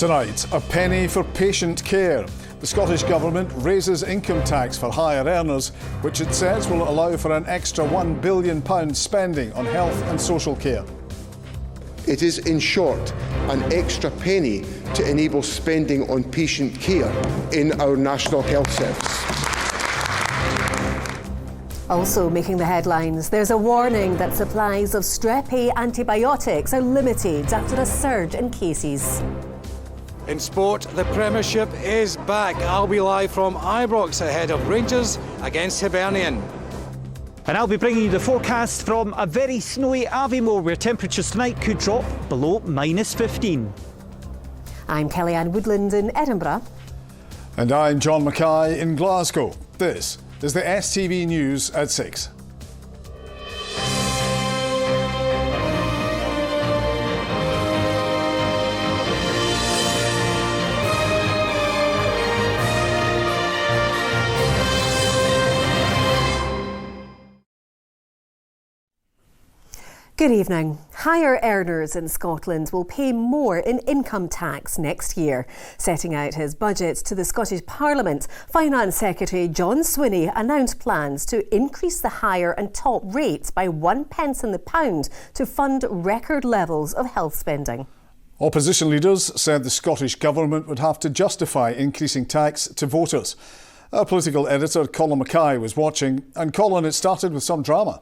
Tonight, a penny for patient care. The Scottish Government raises income tax for higher earners, which it says will allow for an extra £1 billion spending on health and social care. It is, in short, an extra penny to enable spending on patient care in our National Health Service. Also making the headlines, there's a warning that supplies of Strep A antibiotics are limited after a surge in cases. In sport, the Premiership is back. I'll be live from Ibrox ahead of Rangers against Hibernian. And I'll be bringing you the forecast from a very snowy Aviemore, where temperatures tonight could drop below -15. I'm Kellyanne Woodland in Edinburgh. And I'm John Mackay in Glasgow. This is the STV News at 6. Good evening. Higher earners in Scotland will pay more in income tax next year. Setting out his budget to the Scottish Parliament, Finance Secretary John Swinney announced plans to increase the higher and top rates by 1 pence in the pound to fund record levels of health spending. Opposition leaders said the Scottish Government would have to justify increasing tax to voters. Our political editor Colin Mackay was watching, and Colin, it started with some drama.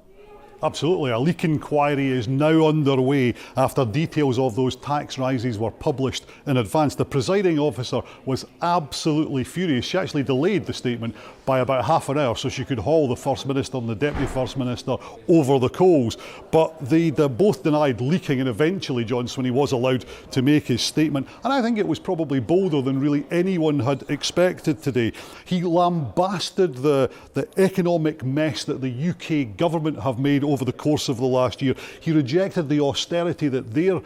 Absolutely. A leak inquiry is now underway after details of those tax rises were published in advance. The presiding officer was absolutely furious. She actually delayed the statement by about half an hour so she could haul the First Minister and the Deputy First Minister over the coals. But they both denied leaking, and eventually John Swinney was allowed to make his statement. And I think it was probably bolder than really anyone had expected today. He lambasted the economic mess that the UK government have made over the course of the last year. He rejected the austerity that they're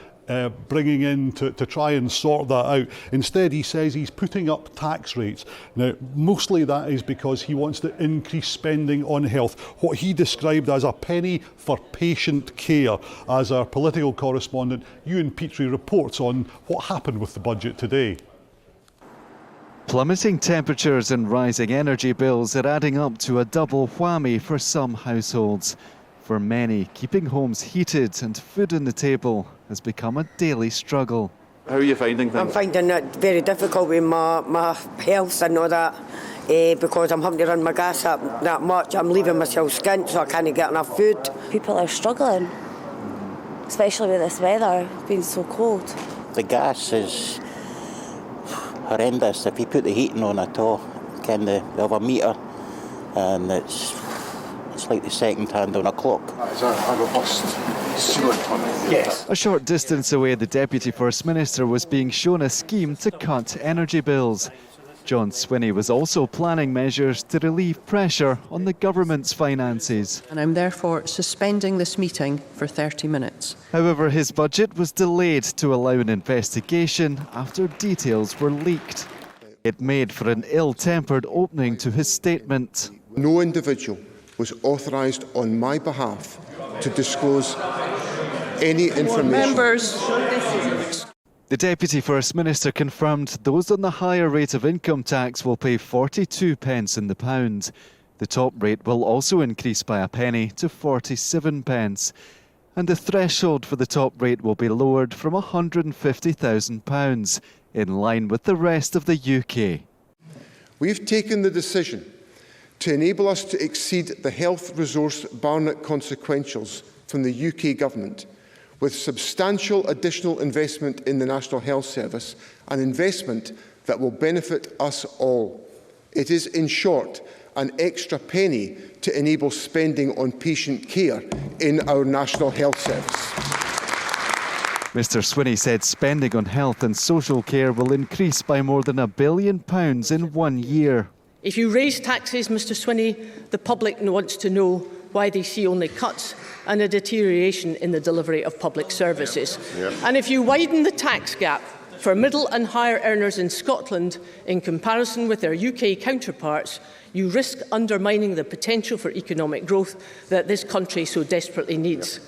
bringing in to try and sort that out. Instead, he says he's putting up tax rates. Now, mostly that is because he wants to increase spending on health, what he described as a penny for patient care, as our political correspondent Ewan Petrie reports on what happened with the budget today. Plummeting temperatures and rising energy bills are adding up to a double whammy for some households. For many, keeping homes heated and food on the table has become a daily struggle. How are you finding things? I'm finding it very difficult with my health and all that, because I'm having to run my gas up that much. I'm leaving myself skint, so I can't get enough food. People are struggling, especially with this weather. It's been so cold. The gas is horrendous. If you put the heating on at all, they have a meter, and it's like the second hand on a clock. Is that a robust sewer tunnel? Yes. A short distance away, the Deputy First Minister was being shown a scheme to cut energy bills. John Swinney was also planning measures to relieve pressure on the government's finances. And I'm therefore suspending this meeting for 30 minutes. However, his budget was delayed to allow an investigation after details were leaked. It made for an ill-tempered opening to his statement. No individual was authorised on my behalf to disclose any information. Members. The Deputy First Minister confirmed those on the higher rate of income tax will pay 42 pence in the pound. The top rate will also increase by a penny to 47 pence. And the threshold for the top rate will be lowered from £150,000, in line with the rest of the UK. We've taken the decision to enable us to exceed the health resource Barnett consequentials from the UK Government with substantial additional investment in the National Health Service, an investment that will benefit us all. It is, in short, an extra penny to enable spending on patient care in our National Health Service. Mr Swinney said spending on health and social care will increase by more than £1 billion in 1 year. If you raise taxes, Mr Swinney, the public wants to know why they see only cuts and a deterioration in the delivery of public services. And if you widen the tax gap for middle and higher earners in Scotland in comparison with their UK counterparts, you risk undermining the potential for economic growth that this country so desperately needs.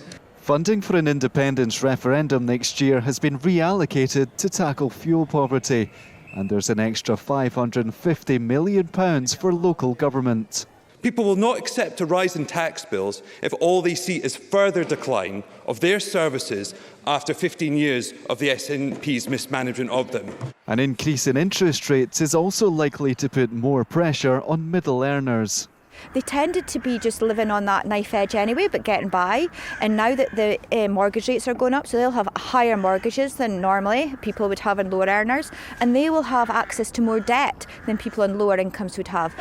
Funding for an independence referendum next year has been reallocated to tackle fuel poverty, and there's an extra £550 million for local government. People will not accept a rise in tax bills if all they see is further decline of their services after 15 years of the SNP's mismanagement of them. An increase in interest rates is also likely to put more pressure on middle earners. They tended to be just living on that knife edge anyway, but getting by. And now that the mortgage rates are going up, so they'll have higher mortgages than normally people would have in lower earners, and they will have access to more debt than people on lower incomes would have.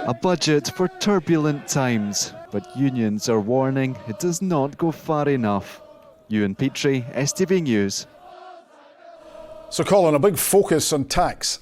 A budget for turbulent times, but unions are warning it does not go far enough. Ewan Petrie, STV News. So, Colin, a big focus on tax.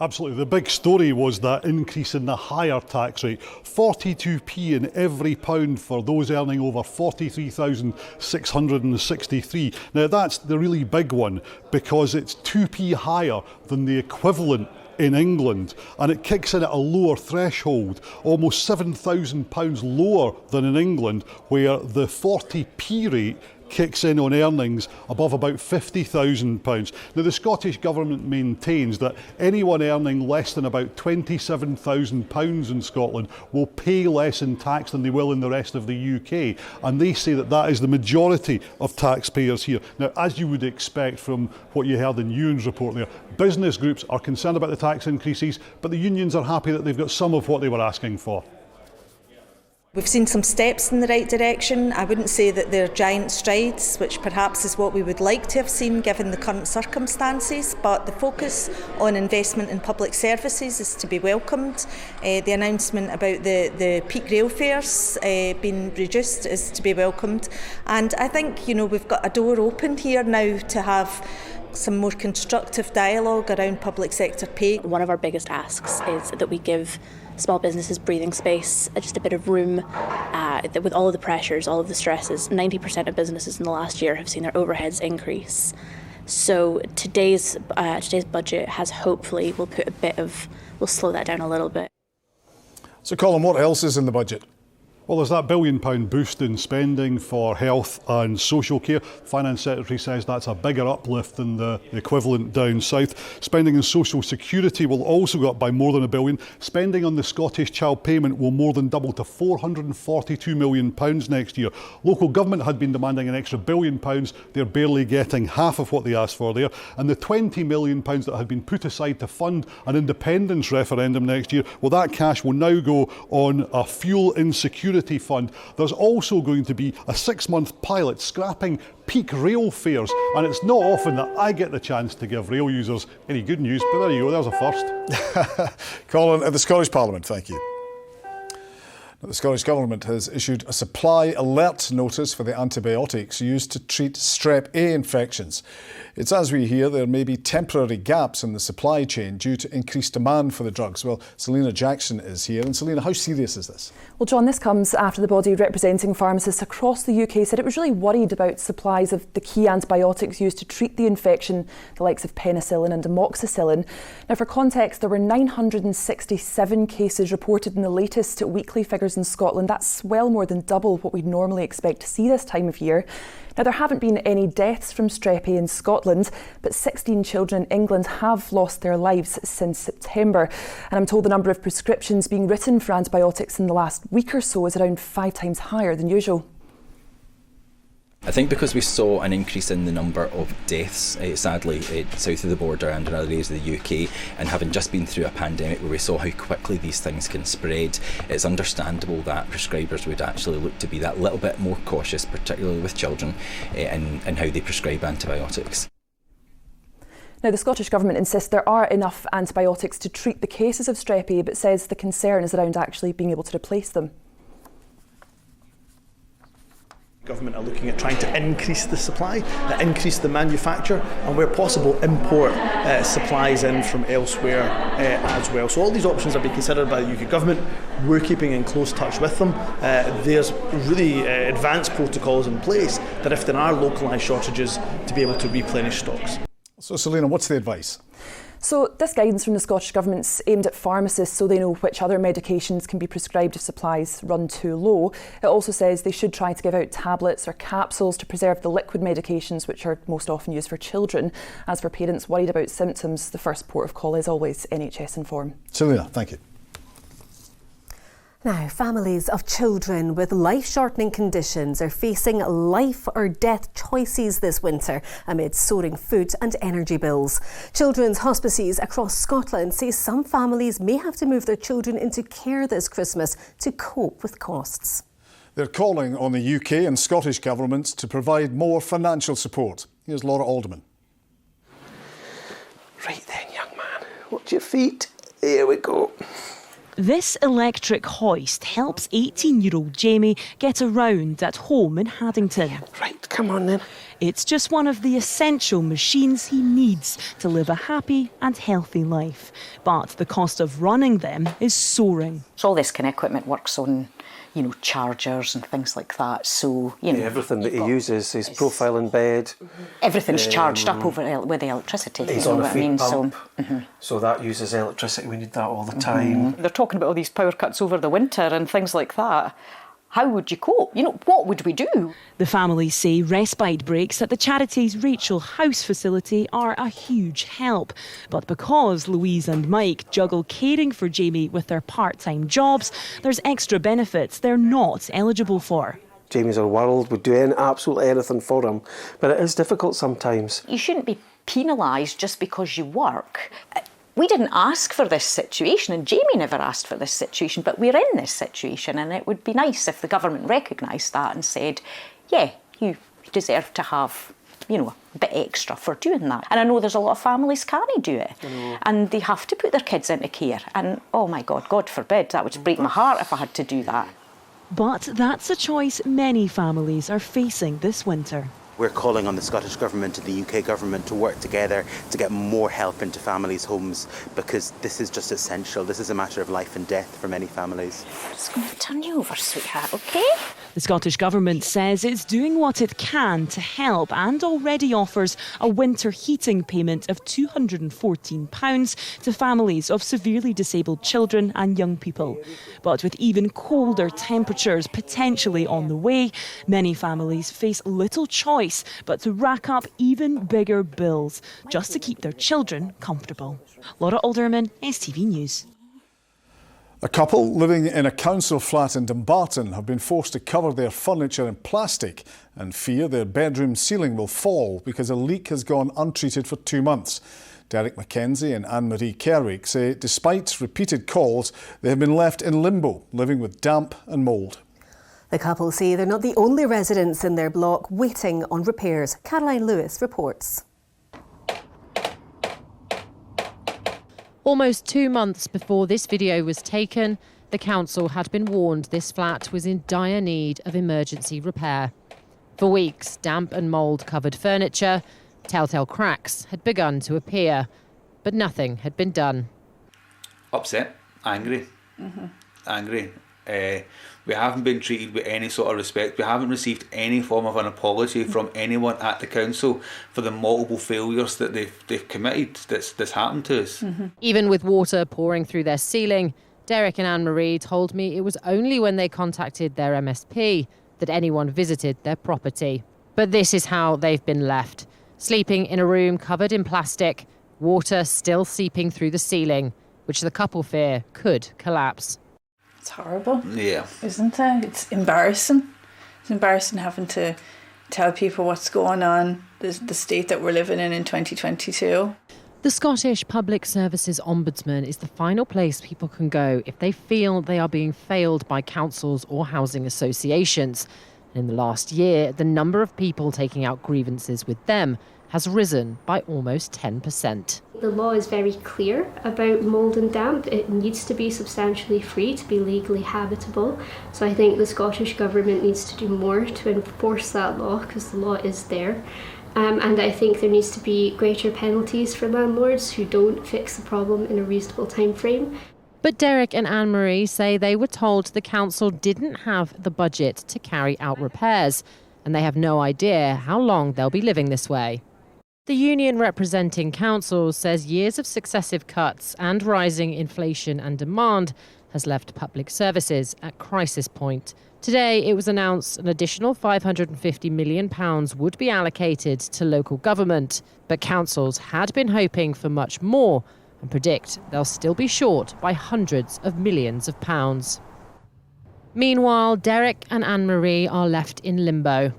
Absolutely. The big story was that increase in the higher tax rate. 42p in every pound for those earning over 43,663. Now that's the really big one because it's 2p higher than the equivalent in England, and it kicks in at a lower threshold, almost £7,000 lower than in England, where the 40p rate kicks in on earnings above about £50,000. Now, the Scottish Government maintains that anyone earning less than about £27,000 in Scotland will pay less in tax than they will in the rest of the UK, and they say that that is the majority of taxpayers here. Now, as you would expect from what you heard in Ewan's report there, business groups are concerned about the tax increases, but the unions are happy that they've got some of what they were asking for. We've seen some steps in the right direction. I wouldn't say that they're giant strides, which perhaps is what we would like to have seen given the current circumstances, but the focus on investment in public services is to be welcomed. The announcement about the peak rail fares being reduced is to be welcomed, and I think we've got a door open here now to have some more constructive dialogue around public sector pay. One of our biggest asks is that we give small businesses breathing space, just a bit of room. With all of the pressures, all of the stresses, 90% of businesses in the last year have seen their overheads increase. So today's budget has hopefully will slow that down a little bit. So, Colin, what else is in the budget? Well, there's that £1 billion boost in spending for health and social care. The Finance Secretary says that's a bigger uplift than the equivalent down south. Spending in social security will also go up by more than £1 billion. Spending on the Scottish Child Payment will more than double to £442 million next year. Local government had been demanding an extra £1 billion. They're barely getting half of what they asked for there. And the £20 million that had been put aside to fund an independence referendum next year, well, that cash will now go on a fuel insecurity fund. There's also going to be a 6-month pilot scrapping peak rail fares, and it's not often that I get the chance to give rail users any good news, but there you go, there's a first. Colin, at the Scottish Parliament, thank you. The Scottish Government has issued a supply alert notice for the antibiotics used to treat strep A infections. It's as we hear there may be temporary gaps in the supply chain due to increased demand for the drugs. Well, Selina Jackson is here. And Selina, how serious is this? Well, John, this comes after the body representing pharmacists across the UK said it was really worried about supplies of the key antibiotics used to treat the infection, the likes of penicillin and amoxicillin. Now, for context, there were 967 cases reported in the latest weekly figures in Scotland. That's well more than double what we'd normally expect to see this time of year. Now, there haven't been any deaths from strep A in Scotland, but 16 children in England have lost their lives since September. And I'm told the number of prescriptions being written for antibiotics in the last week or so is around 5 times higher than usual. I think because we saw an increase in the number of deaths, sadly, south of the border and in other areas of the UK, and having just been through a pandemic where we saw how quickly these things can spread, it's understandable that prescribers would actually look to be that little bit more cautious, particularly with children, in how they prescribe antibiotics. Now, the Scottish Government insists there are enough antibiotics to treat the cases of strep A, but says the concern is around actually being able to replace them. Government are looking at trying to increase the supply, increase the manufacture, and where possible import supplies in from elsewhere as well. So all these options are being considered by the UK Government. We're keeping in close touch with them. There's really advanced protocols in place that if there are localised shortages, to be able to replenish stocks. So, Selina, what's the advice? So this guidance from the Scottish Government's aimed at pharmacists so they know which other medications can be prescribed if supplies run too low. It also says they should try to give out tablets or capsules to preserve the liquid medications which are most often used for children. As for parents worried about symptoms, the first port of call is always NHS Inform. Selena, thank you. Now, families of children with life-shortening conditions are facing life or death choices this winter amid soaring food and energy bills. Children's hospices across Scotland say some families may have to move their children into care this Christmas to cope with costs. They're calling on the UK and Scottish governments to provide more financial support. Here's Laura Alderman. Right then, young man, watch your feet. Here we go. This electric hoist helps 18-year-old Jamie get around at home in Haddington. Right, come on then. It's just one of the essential machines he needs to live a happy and healthy life. But the cost of running them is soaring. So all this kind of equipment works on, chargers and things like that. So, everything that he uses, his profile in bed. Everything's charged up with the electricity. He's on a feed pump, so that uses electricity. We need that all the time. They're talking about all these power cuts over the winter and things like that. How would you cope? What would we do? The families say respite breaks at the charity's Rachel House facility are a huge help. But because Louise and Mike juggle caring for Jamie with their part-time jobs, there's extra benefits they're not eligible for. Jamie's our world. We'd do absolutely anything for him. But it is difficult sometimes. You shouldn't be penalised just because you work. We didn't ask for this situation, and Jamie never asked for this situation, but we're in this situation, and it would be nice if the government recognised that and said, yeah, you deserve to have, a bit extra for doing that. And I know there's a lot of families can't do it, and they have to put their kids into care, and oh my God, God forbid, that would break my heart if I had to do that. But that's a choice many families are facing this winter. We're calling on the Scottish Government and the UK Government to work together to get more help into families' homes, because this is just essential. This is a matter of life and death for many families. It's going to turn you over, sweetheart, OK? The Scottish Government says it's doing what it can to help and already offers a winter heating payment of £214 to families of severely disabled children and young people. But with even colder temperatures potentially on the way, many families face little choice but to rack up even bigger bills just to keep their children comfortable. Laura Alderman, STV News. A couple living in a council flat in Dumbarton have been forced to cover their furniture in plastic and fear their bedroom ceiling will fall because a leak has gone untreated for 2 months. Derek Mackenzie and Anne-Marie Kerwick say despite repeated calls, they have been left in limbo, living with damp and mould. The couple say they're not the only residents in their block waiting on repairs. Caroline Lewis reports. Almost 2 months before this video was taken, the council had been warned this flat was in dire need of emergency repair. For weeks, damp and mould-covered furniture, telltale cracks had begun to appear, but nothing had been done. Upset, angry, angry. We haven't been treated with any sort of respect. We haven't received any form of an apology from anyone at the council for the multiple failures that they've committed that's happened to us. Even with water pouring through their ceiling, Derek and Anne-Marie told me it was only when they contacted their MSP that anyone visited their property. But this is how they've been left, sleeping in a room covered in plastic, water still seeping through the ceiling, which the couple fear could collapse. It's horrible, yeah, isn't it? It's embarrassing. It's embarrassing having to tell people what's going on, the state that we're living in 2022. The Scottish Public Services Ombudsman is the final place people can go if they feel they are being failed by councils or housing associations. In the last year, the number of people taking out grievances with them has risen by almost 10%. The law is very clear about mould and damp. It needs to be substantially free to be legally habitable. So I think the Scottish Government needs to do more to enforce that law because the law is there. And I think there needs to be greater penalties for landlords who don't fix the problem in a reasonable time frame. But Derek and Anne-Marie say they were told the council didn't have the budget to carry out repairs, and they have no idea how long they'll be living this way. The union representing councils says years of successive cuts and rising inflation and demand has left public services at crisis point. Today, it was announced an additional £550 million would be allocated to local government, but councils had been hoping for much more and predict they'll still be short by hundreds of millions of pounds. Meanwhile, Derek and Anne-Marie are left in limbo.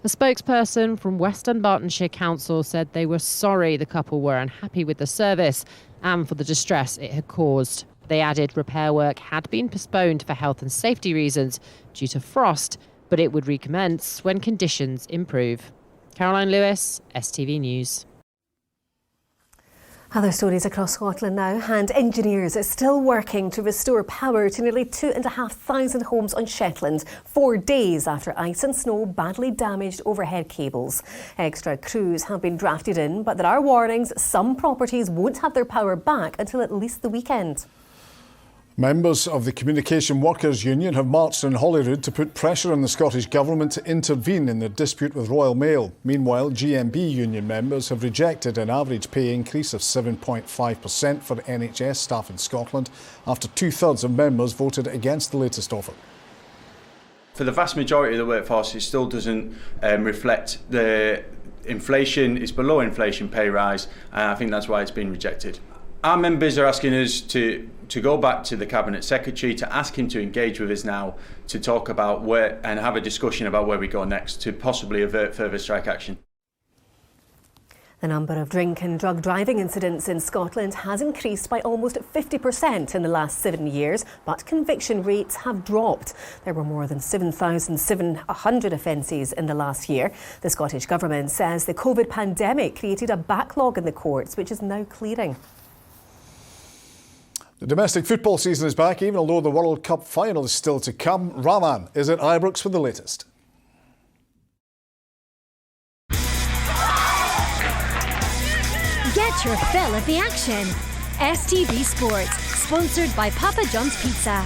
A spokesperson from West Dunbartonshire Council said they were sorry the couple were unhappy with the service and for the distress it had caused. They added repair work had been postponed for health and safety reasons due to frost, but it would recommence when conditions improve. Caroline Lewis, STV News. Other stories across Scotland now, and engineers are still working to restore power to nearly 2,500 homes on Shetland 4 days after ice and snow badly damaged overhead cables. Extra crews have been drafted in, but there are warnings some properties won't have their power back until at least the weekend. Members of the Communication Workers Union have marched in Holyrood to put pressure on the Scottish Government to intervene in their dispute with Royal Mail. Meanwhile, GMB union members have rejected an average pay increase of 7.5% for NHS staff in Scotland after 2/3 of members voted against the latest offer. For the vast majority of the workforce, it still doesn't reflect the inflation. It's below inflation pay rise, and I think that's why it's been rejected. Our members are asking us to go back to the Cabinet Secretary to ask him to engage with us now to talk about where and have a discussion about where we go next to possibly avert further strike action. The number of drink and drug driving incidents in Scotland has increased by almost 50% in the last 7 years, but conviction rates have dropped. There were more than 7,700 offences in the last year. The Scottish Government says the COVID pandemic created a backlog in the courts, which is now clearing. The domestic football season is back, even although the World Cup final is still to come. Rahman is at Ibrox with the latest. Get your fill of the action. STV Sports, sponsored by Papa John's Pizza.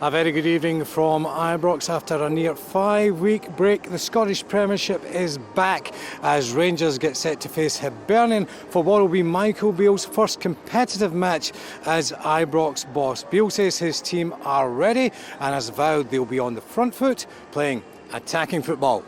A very good evening from Ibrox. After a near 5-week break, the Scottish Premiership is back as Rangers get set to face Hibernian for what will be Michael Beale's first competitive match as Ibrox boss. Beale says his team are ready and has vowed they'll be on the front foot playing attacking football.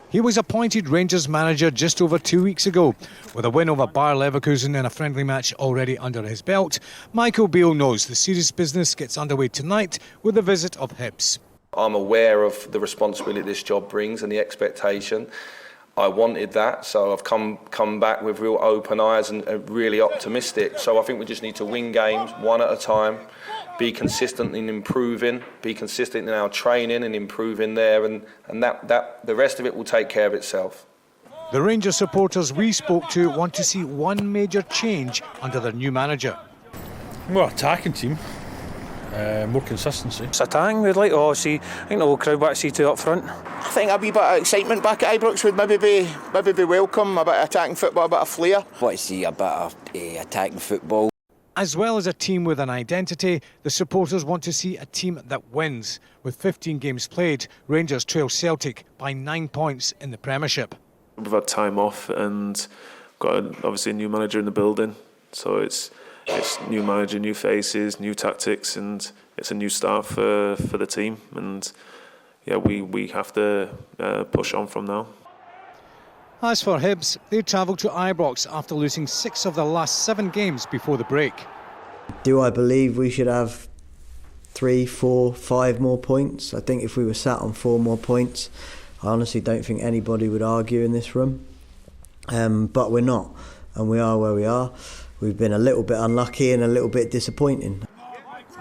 He was appointed Rangers manager just over 2 weeks ago. With a win over Bayer Leverkusen in a friendly match already under his belt, Michael Beale knows the serious business gets underway tonight with the visit of Hibs. I'm aware of the responsibility this job brings and the expectation. I wanted that, so I've come back with real open eyes and really optimistic. So I think we just need to win games one at a time, be consistent in improving, be consistent in our training and improving there, and that the rest of it will take care of itself. The Rangers supporters we spoke to want to see one major change under their new manager. More attacking team, more consistency. It's attacking, we'd like to see, I think the whole crowd back to see two up front. I think a wee bit of excitement back at Ibrox would maybe be welcome, a bit of attacking football, a bit of flair. I want to see a bit of attacking football. As well as a team with an identity, the supporters want to see a team that wins. With 15 games played, Rangers trail Celtic by 9 points in the Premiership. We've had time off and got obviously a new manager in the building, so it's new manager, new faces, new tactics, and it's a new start for the team. And yeah, we have to push on from now. As for Hibs, they travelled to Ibrox after losing 6 of their last 7 games before the break. Do I believe we should have 3, 4, 5 more points? I think if we were sat on 4 more points, I honestly don't think anybody would argue in this room. But we're not, and we are where we are. We've been a little bit unlucky and a little bit disappointing.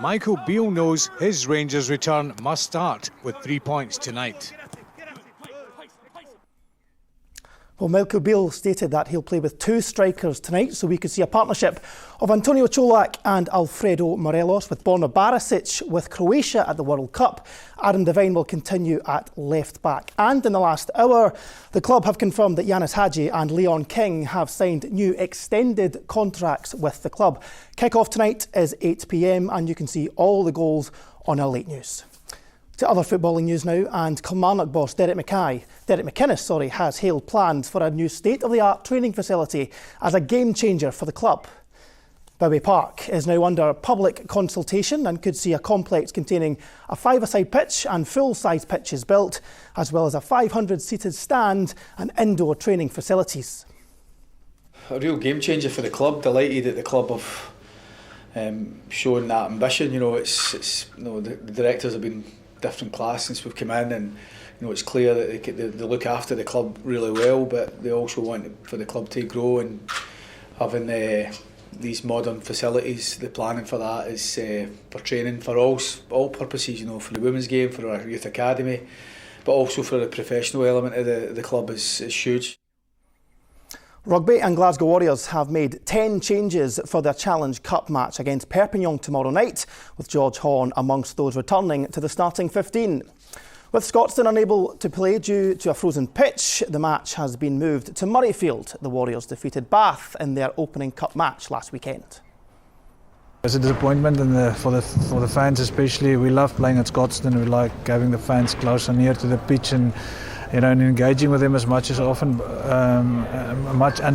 Michael Beale knows his Rangers return must start with 3 points tonight. Well, Michael Beale stated that he'll play with 2 strikers tonight, so we could see a partnership of Antonio Cholak and Alfredo Morelos, with Borna Barisic with Croatia at the World Cup. Adam Devine will continue at left back. And in the last hour, the club have confirmed that Yanis Hadji and Leon King have signed new extended contracts with the club. Kick-off tonight is 8 p.m, and you can see all the goals on our late news. To other footballing news now, and Kilmarnock boss Derek McInnes has hailed plans for a new state-of-the-art training facility as a game changer for the club. Bowie Park is now under public consultation and could see a complex containing a five-a-side pitch and full-size pitches built, as well as a 500-seated stand and indoor training facilities. A real game changer for the club. Delighted that the club have shown that ambition. The directors have been different class since we've come in, and it's clear that they look after the club really well, but they also want for the club to grow, and having these modern facilities, the planning for that is for training for all purposes, for the women's game, for our youth academy, but also for the professional element of the club is huge. Rugby and Glasgow Warriors have made 10 changes for their Challenge Cup match against Perpignan tomorrow night, with George Horn amongst those returning to the starting 15. With Scotstoun unable to play due to a frozen pitch, the match has been moved to Murrayfield. The Warriors defeated Bath in their opening cup match last weekend. It's a disappointment for the fans especially. We love playing at Scotstoun. We like having the fans closer near to the pitch and and engaging with them as much and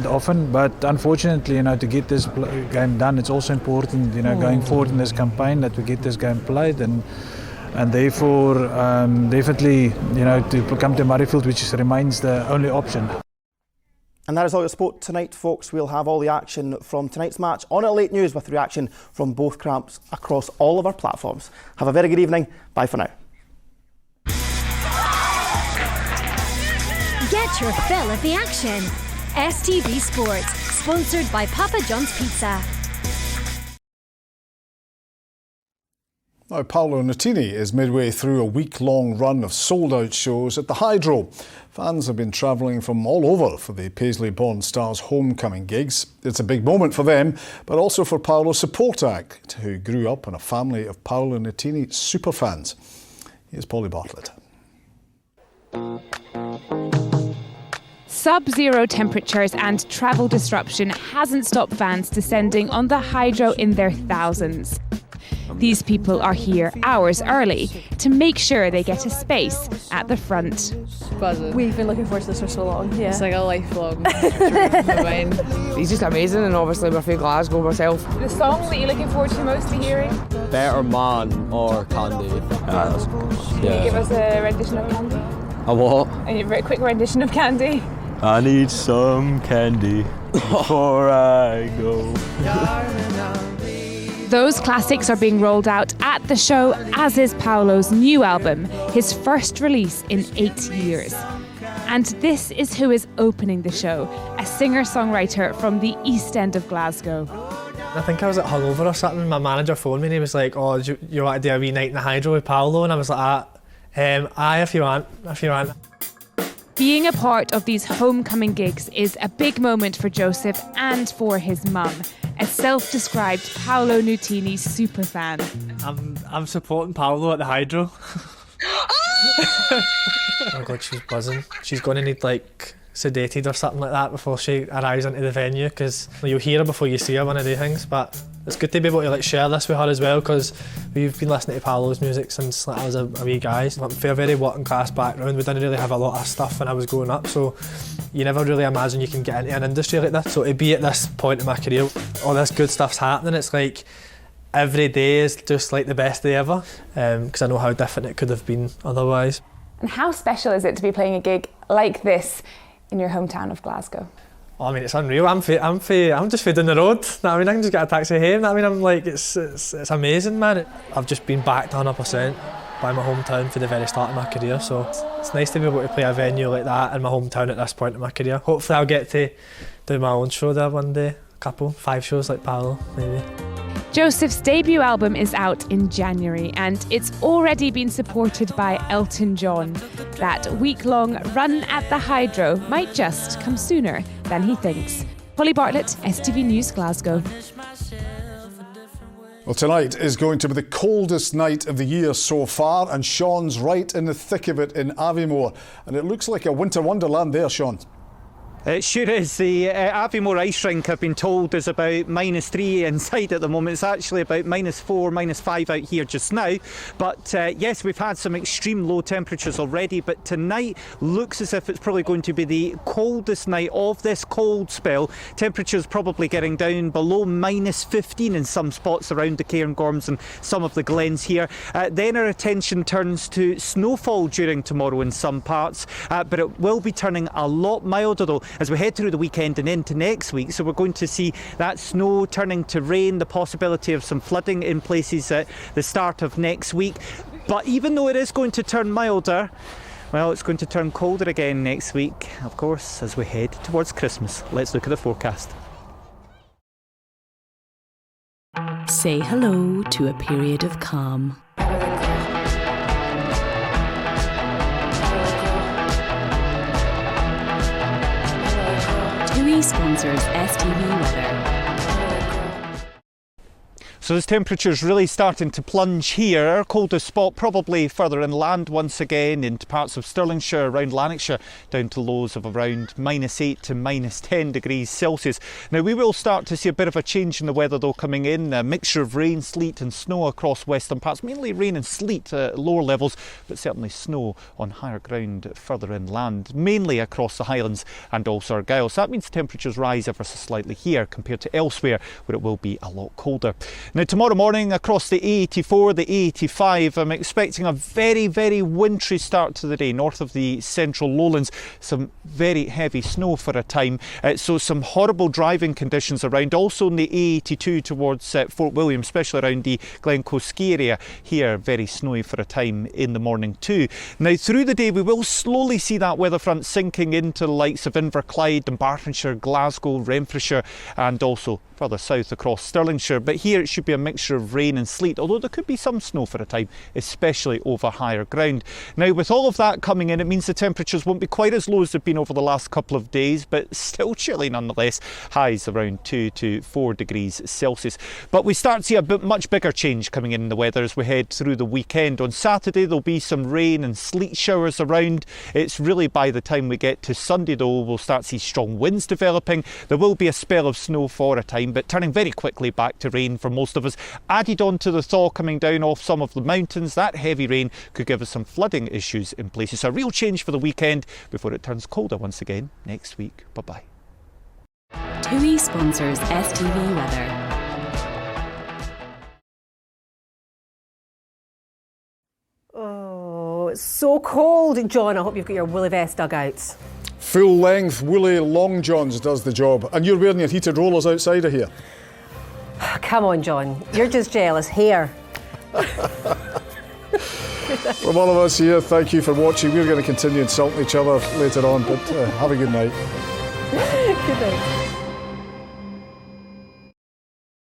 often. But unfortunately, to get this game done, it's also important, going forward in this campaign that we get this game played, and therefore definitely, to come to Murrayfield, which remains the only option. And that is all your sport tonight, folks. We'll have all the action from tonight's match on at Late News with reaction from both camps across all of our platforms. Have a very good evening. Bye for now. Get your fill of the action. STV Sports, sponsored by Papa John's Pizza. Now, Paolo Nutini is midway through a week-long run of sold-out shows at the Hydro. Fans have been travelling from all over for the Paisley-Bond Stars homecoming gigs. It's a big moment for them, but also for Paolo's support act, who grew up in a family of Paolo Nutini superfans. Here's Polly Bartlett. Sub-zero temperatures and travel disruption hasn't stopped fans descending on the Hydro in their thousands. These people are here hours early to make sure they get a space at the front. We've been looking forward to this for so long. Yeah. It's like a lifelong dream. He's just amazing, and obviously we're from Glasgow myself. The song that you're looking forward to mostly hearing? Better Man or Candy. Can you give us a rendition of Candy? A what? A very quick rendition of Candy. I need some candy before I go. Those classics are being rolled out at the show, as is Paolo's new album, his first release in 8 years. And this is who is opening the show, a singer-songwriter from the East End of Glasgow. I think I was at hungover or something. My manager phoned me and he was like, "Oh, do you want to do a wee night in the Hydro with Paolo?" And I was like, aye, if you want. Being a part of these homecoming gigs is a big moment for Joseph and for his mum, a self-described Paolo Nutini superfan. I'm supporting Paolo at the Hydro. Oh my God, she's buzzing. She's going to need sedated or something like that before she arrives into the venue, because you'll hear her before you see her, one of the things. But it's good to be able to share this with her as well, because we've been listening to Paolo's music since I was a wee guy. I'm from a very working class background. We didn't really have a lot of stuff when I was growing up, so you never really imagine you can get into an industry like this. So to be at this point in my career, all this good stuff's happening, it's like every day is just like the best day ever, because I know how different it could have been otherwise. And how special is it to be playing a gig like this in your hometown of Glasgow? Oh, I mean, it's unreal. I'm just down the road. I can just get a taxi home. I'm like, it's amazing, man. I've just been backed 100% by my hometown for the very start of my career. So it's nice to be able to play a venue like that in my hometown at this point in my career. Hopefully I'll get to do my own show there one day. 5 shows like Paolo, maybe. Joseph's debut album is out in January, and it's already been supported by Elton John. That week-long run at the Hydro might just come sooner than he thinks. Polly Bartlett, STV News, Glasgow. Well, tonight is going to be the coldest night of the year so far, and Sean's right in the thick of it in Aviemore. And it looks like a winter wonderland there, Sean. It sure is. The Aviemore ice rink, I've been told, is about -3 inside at the moment. It's actually about -4, -5 out here just now. But yes, we've had some extreme low temperatures already, but tonight looks as if it's probably going to be the coldest night of this cold spell. Temperatures probably getting down below -15 in some spots around the Cairngorms and some of the glens here. Then our attention turns to snowfall during tomorrow in some parts, but it will be turning a lot milder though as we head through the weekend and into next week. So we're going to see that snow turning to rain, the possibility of some flooding in places at the start of next week. But even though it is going to turn milder, well, it's going to turn colder again next week, of course, as we head towards Christmas. Let's look at the forecast. Say hello to a period of calm. TUI sponsors STV Weather. So as temperatures really starting to plunge here, our coldest spot probably further inland once again into parts of Stirlingshire, around Lanarkshire, down to lows of around -8 to -10 degrees Celsius. Now we will start to see a bit of a change in the weather though coming in, a mixture of rain, sleet and snow across western parts, mainly rain and sleet at lower levels, but certainly snow on higher ground further inland, mainly across the Highlands and also Argyll. So that means temperatures rise ever so slightly here compared to elsewhere where it will be a lot colder. Now tomorrow morning across the A84, the A85, I'm expecting a very, very wintry start to the day north of the central lowlands. Some very heavy snow for a time, so some horrible driving conditions around. Also in the A82 towards Fort William, especially around the Glencoe ski area. Here very snowy for a time in the morning too. Now through the day we will slowly see that weather front sinking into the likes of Inverclyde and Bartonshire, Glasgow, Renfrewshire and also further south across Stirlingshire. But here it should be a mixture of rain and sleet, although there could be some snow for a time, especially over higher ground. Now with all of that coming in, it means the temperatures won't be quite as low as they've been over the last couple of days, but still chilly nonetheless. Highs around 2 to 4 degrees Celsius. But we start to see a much bigger change coming in the weather as we head through the weekend. On Saturday there'll be some rain and sleet showers around. It's really by the time we get to Sunday though, we'll start to see strong winds developing. There will be a spell of snow for a time, but turning very quickly back to rain for most of us. Added on to the thaw coming down off some of the mountains, that heavy rain could give us some flooding issues in places. So a real change for the weekend before it turns colder once again next week. Bye-bye. TUI sponsors STV Weather. Oh, it's so cold. John, I hope you've got your woolly vest dug out. Full length woolly long johns does the job. And you're wearing your heated rollers outside of here. Come on, John. You're just jealous. Here. From all of us here, thank you for watching. We're going to continue insulting each other later on, but have a good night. Good night.